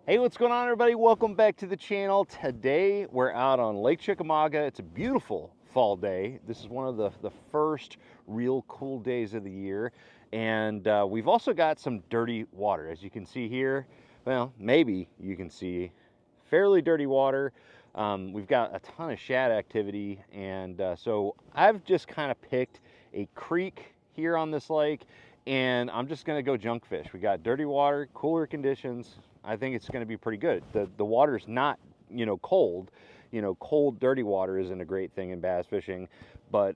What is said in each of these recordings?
Hey, what's going on, everybody? Welcome back to the channel. Today we're out on Lake Chickamauga. It's a beautiful fall day. This is one of the first real cool days of the year, and we've also got some dirty water, as you can see here. Well, maybe you can see fairly dirty water. We've got a ton of shad activity, and so I've just kind of picked a creek here on this lake, and I'm just gonna go junk fish. We got dirty water, cooler conditions. I think it's gonna be pretty good. The water's not, cold. Cold, dirty water isn't a great thing in bass fishing, but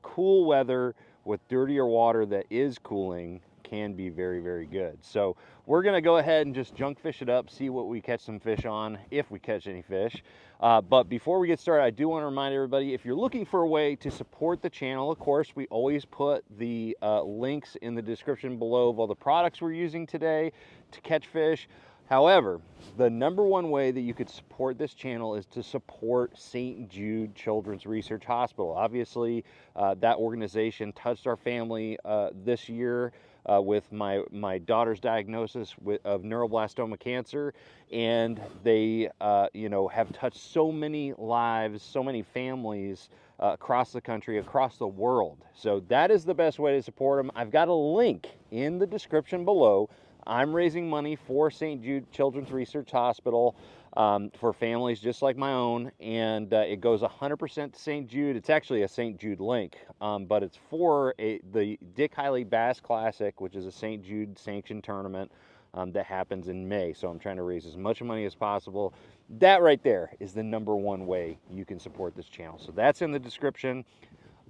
cool weather with dirtier water that is cooling can be very, very good. So we're gonna go ahead and just junk fish it up, see what we catch some fish on, if we catch any fish. But before we get started, I do want to remind everybody, if you're looking for a way to support the channel, of course, we always put the links in the description below of all the products we're using today to catch fish. However, the #1 way that you could support this channel is to support St. Jude Children's Research Hospital. Obviously, that organization touched our family this year with my daughter's diagnosis of neuroblastoma cancer, and they have touched so many lives, so many families across the country, across the world. So that is the best way to support them. I've got a link in the description below. I'm raising money for St. Jude Children's Research Hospital for families just like my own, and it goes 100% to St. Jude. It's actually a St. Jude link, but it's for the Dick Hiley Bass Classic, which is a St. Jude sanctioned tournament that happens in May. So I'm trying to raise as much money as possible. That right there is the #1 way you can support this channel. So that's in the description.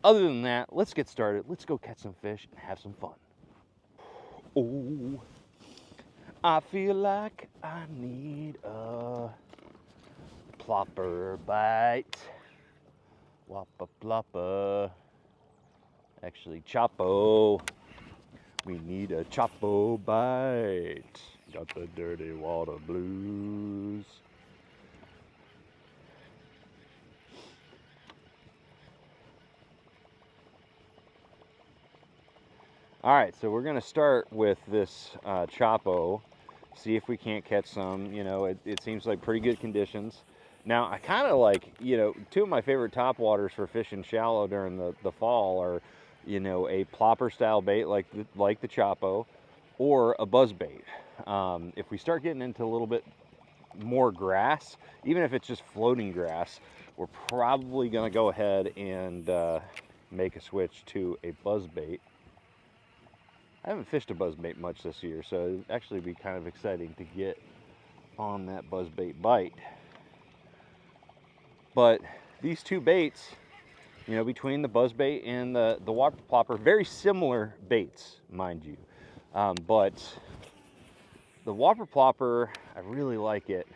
Other than that, let's get started. Let's go catch some fish and have some fun. Oh, I feel like I need a plopper bite. Whoppa ploppa. Actually, Chapo. We need a Chapo bite. Got the dirty water blues. All right, so we're gonna start with this Chapo. See if we can't catch some. It seems like pretty good conditions. Now, I kind of like, two of my favorite topwaters for fishing shallow during the fall are, a plopper style bait like the Chapo, or a buzz bait. If we start getting into a little bit more grass, even if it's just floating grass, we're probably gonna go ahead and make a switch to a buzz bait. I haven't fished a buzzbait much this year, so it'd actually be kind of exciting to get on that buzzbait bite. But these two baits, between the buzzbait and the whopper plopper, very similar baits, mind you. But the whopper plopper, I really like it,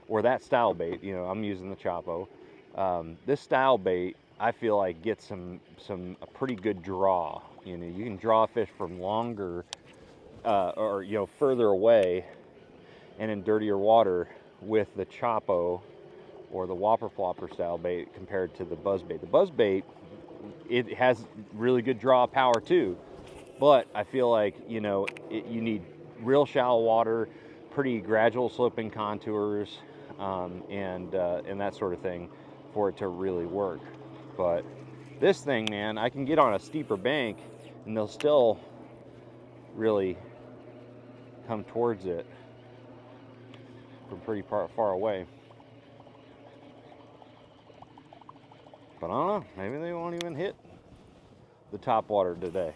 or that style bait. I'm using the Chapo. This style bait, I feel like gets a pretty good draw. You can draw fish from longer or further away and in dirtier water with the Chapo or the whopper plopper style bait compared to the buzz bait. The buzz bait, it has really good draw power too, but I feel like you need real shallow water, pretty gradual sloping contours, and that sort of thing for it to really work. But this thing, man, I can get on a steeper bank and they'll still really come towards it from pretty far away. But I don't know, maybe they won't even hit the topwater today.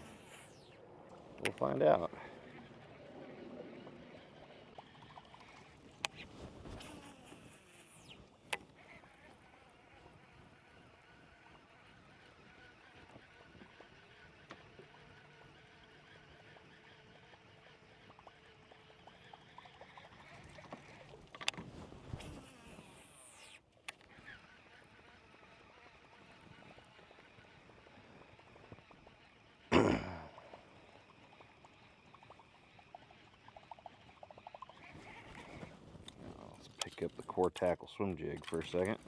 We'll find out. Pick up the core tackle swim jig for a second.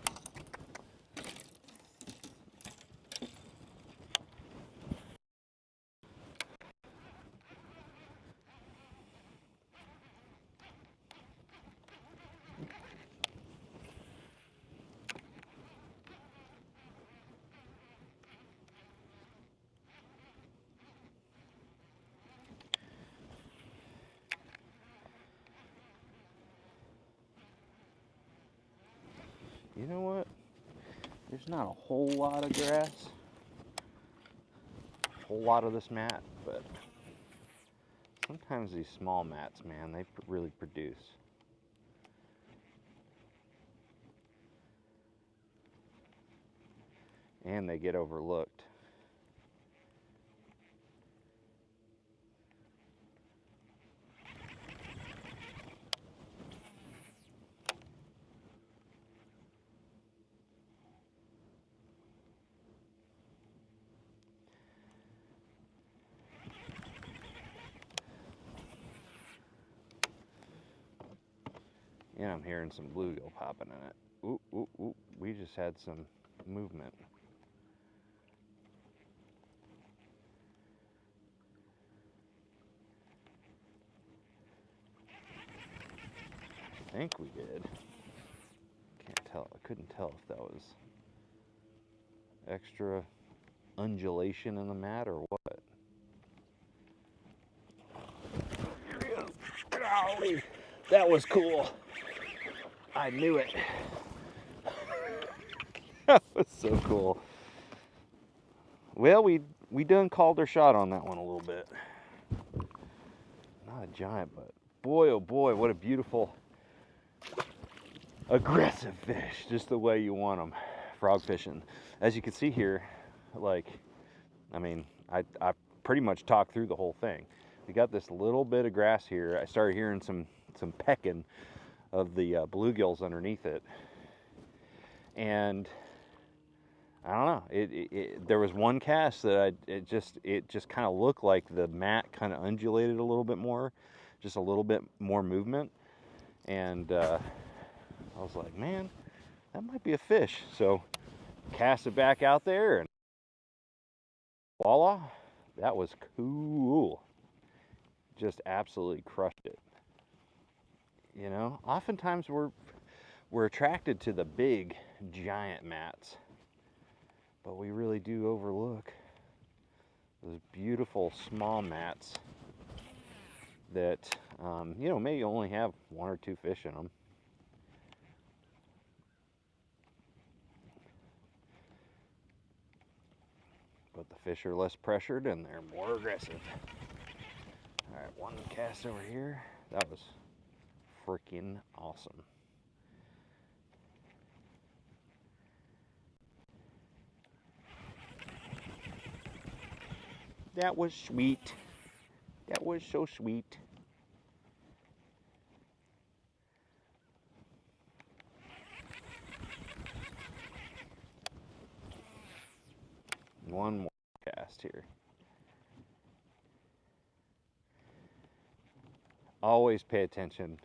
You know what? There's not a whole lot of grass, a whole lot of this mat, but sometimes these small mats, man, they really produce. And they get overlooked. And I'm hearing some bluegill popping in it. Ooh, ooh, ooh. We just had some movement. I think we did. Can't tell. I couldn't tell if that was extra undulation in the mat or what. Golly, that was cool. I knew it. That was so cool. Well, we done called our shot on that one a little bit. Not a giant, but boy, oh boy, what a beautiful, aggressive fish, just the way you want them, frog fishing. As you can see here, like, I mean, I pretty much talked through the whole thing. We got this little bit of grass here. I started hearing some pecking of the bluegills underneath it, and I don't know. There was one cast that it just kind of looked like the mat kind of undulated a little bit more, just a little bit more movement, and I was like, man, that might be a fish. So cast it back out there, and voila, that was cool. Just absolutely crushed it. You know, oftentimes we're attracted to the big giant mats, but we really do overlook those beautiful small mats that, you know, may only have 1 or 2 fish in them. But the fish are less pressured and they're more aggressive. All right, one cast over here. That was freaking awesome. That was sweet. That was so sweet. One more cast here. Always pay attention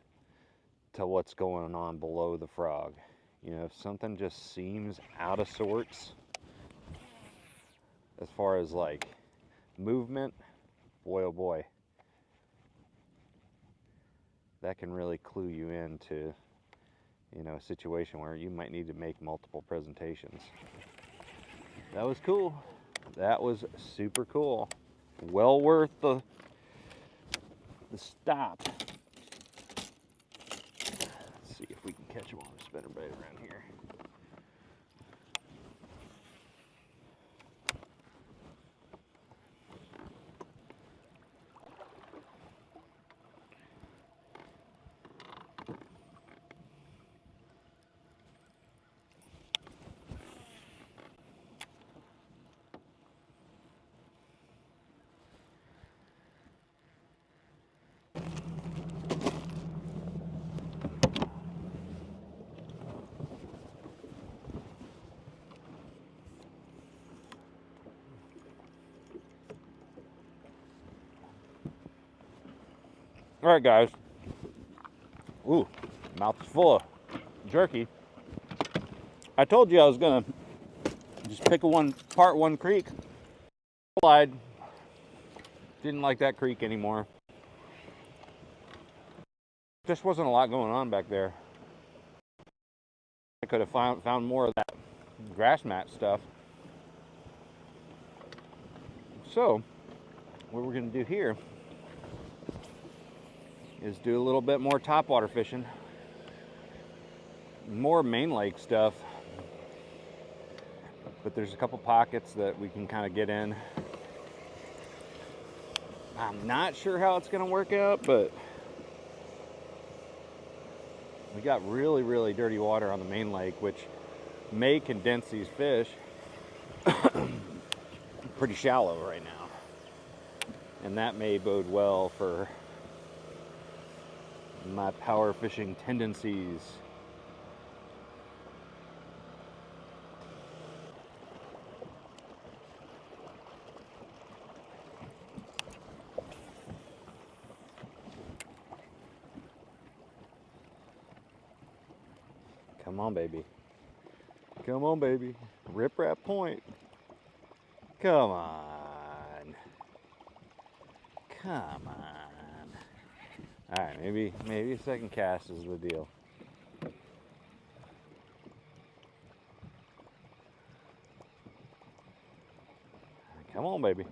to what's going on below the frog. You know, if something just seems out of sorts as far as like movement, boy oh boy, that can really clue you into, you know, a situation where you might need to make multiple presentations. That was cool. That was super cool. Well worth the stop. Let's see if we can catch him on a spinnerbait around here. All right, guys. Ooh, mouth is full of jerky. I told you I was gonna just pick part one creek. Lied. Didn't like that creek anymore. Just wasn't a lot going on back there. I could have found more of that grass mat stuff. So, what we're gonna do here is do a little bit more topwater fishing. more main lake stuff, but there's a couple pockets that we can kind of get in. I'm not sure how it's going to work out, but we got really, really dirty water on the main lake, which may condense these fish. Pretty shallow right now, and that may bode well for my power fishing tendencies. Come on, baby. Come on, baby. Rip Rap Point. Come on. Come on. All right, maybe a second cast is the deal. Come on, baby.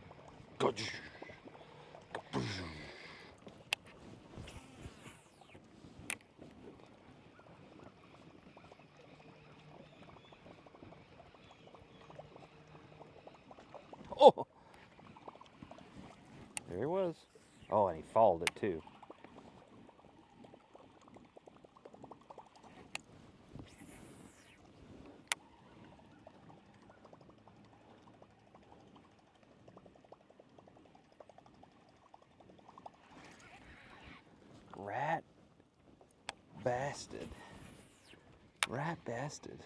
Oh, there he was. Oh, and he fouled it too. Rat bastard. Rat bastard.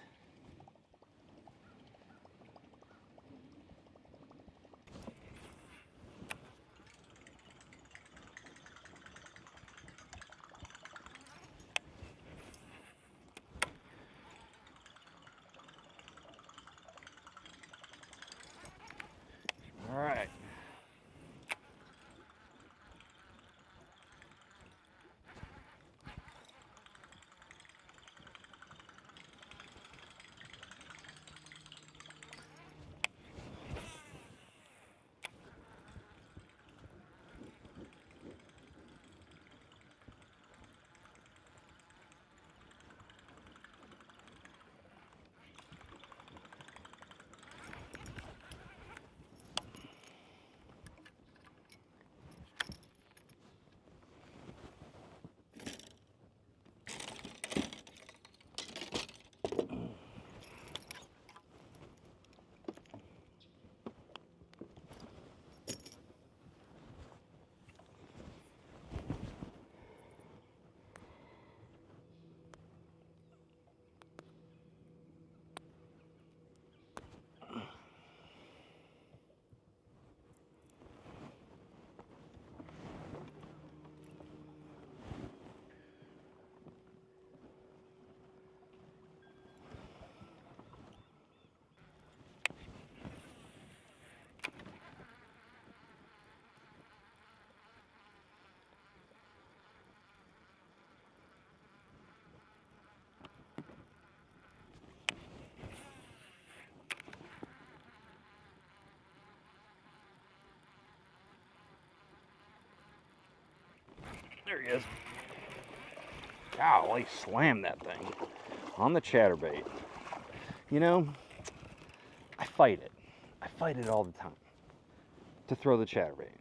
All right. There he is. Golly, slammed that thing on the chatterbait. You know, I fight it. I fight it all the time to throw the chatterbait.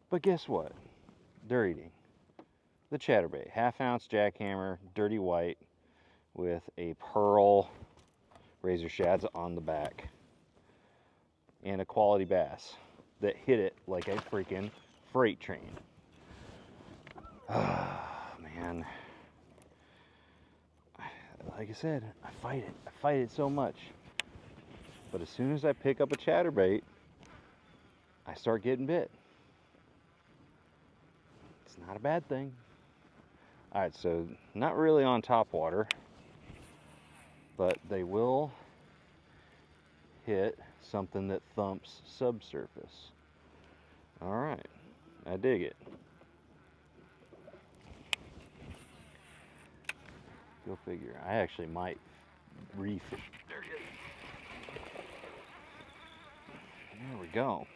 But guess what? They're eating the chatterbait. 1/2 ounce jackhammer, dirty white, with a pearl razor shads on the back. And a quality bass that hit it like a freaking freight train. Ah, man. Like I said, I fight it. I fight it so much. But as soon as I pick up a chatterbait, I start getting bit. It's not a bad thing. All right, so not really on topwater, but they will hit something that thumps subsurface. All right, I dig it. Go figure. I actually might refish. There it is. There we go.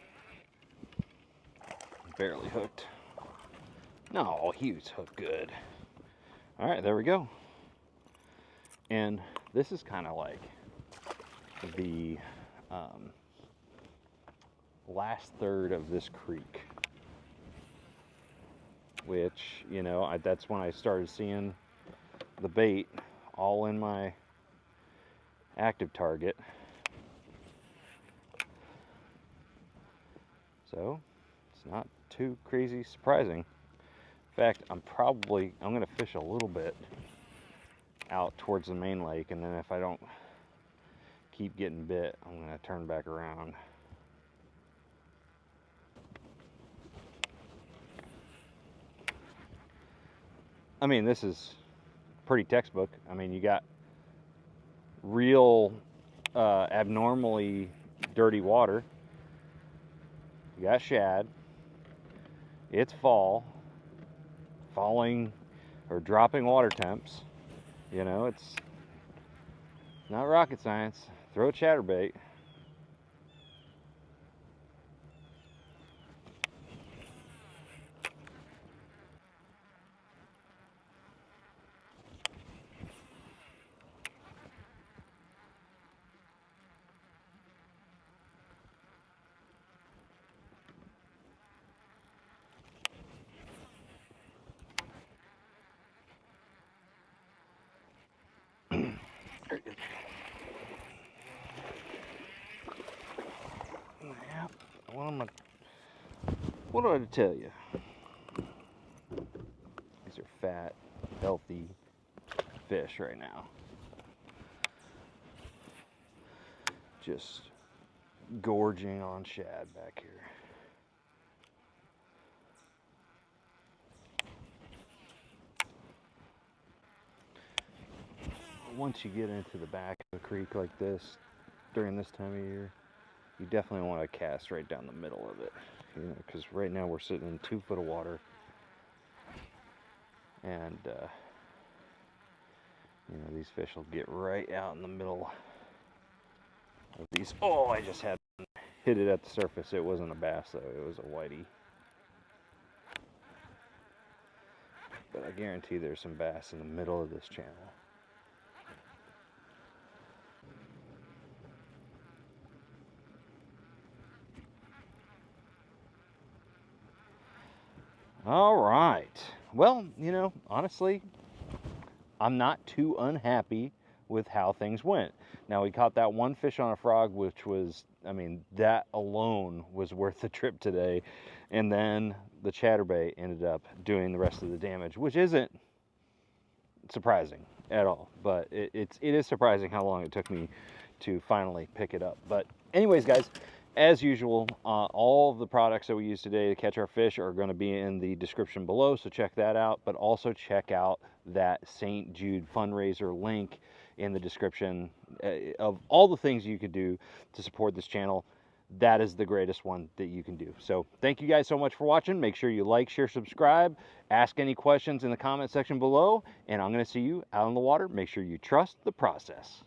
Barely hooked. No, he was hooked good. All right, there we go. And this is kind of like the last third of this creek, which, you know, that's when I started seeing the bait all in my active target. So it's not too crazy surprising. In fact, I'm going to fish a little bit out towards the main lake, and then if I don't keep getting bit, I'm going to turn back around. I mean, this is pretty textbook. I mean, you got real abnormally dirty water. You got shad. It's fall. Falling or dropping water temps. You know, it's not rocket science. Throw a chatterbait. Yeah, what do I tell you? These are fat, healthy fish right now. Just gorging on shad back here. Once you get into the back of a creek like this during this time of year, you definitely want to cast right down the middle of it, you know, because right now we're sitting in 2 foot of water, and you know, these fish will get right out in the middle of these. Oh, I just had hit it at the surface. It wasn't a bass though, it was a whitey. But I guarantee there's some bass in the middle of this channel. All right. Well, you know, honestly, I'm not too unhappy with how things went. Now, we caught that one fish on a frog, which was, I mean, that alone was worth the trip today. And then the chatterbait ended up doing the rest of the damage, which isn't surprising at all. But it is surprising how long it took me to finally pick it up. But anyways, guys, as usual, all of the products that we use today to catch our fish are going to be in the description below, so check that out. But also check out that St. Jude fundraiser link in the description. Of all the things you could do to support this channel, that is the greatest one that you can do. So thank you guys so much for watching. Make sure you like, share, subscribe, ask any questions in the comment section below, and I'm going to see you out on the water. Make sure you trust the process.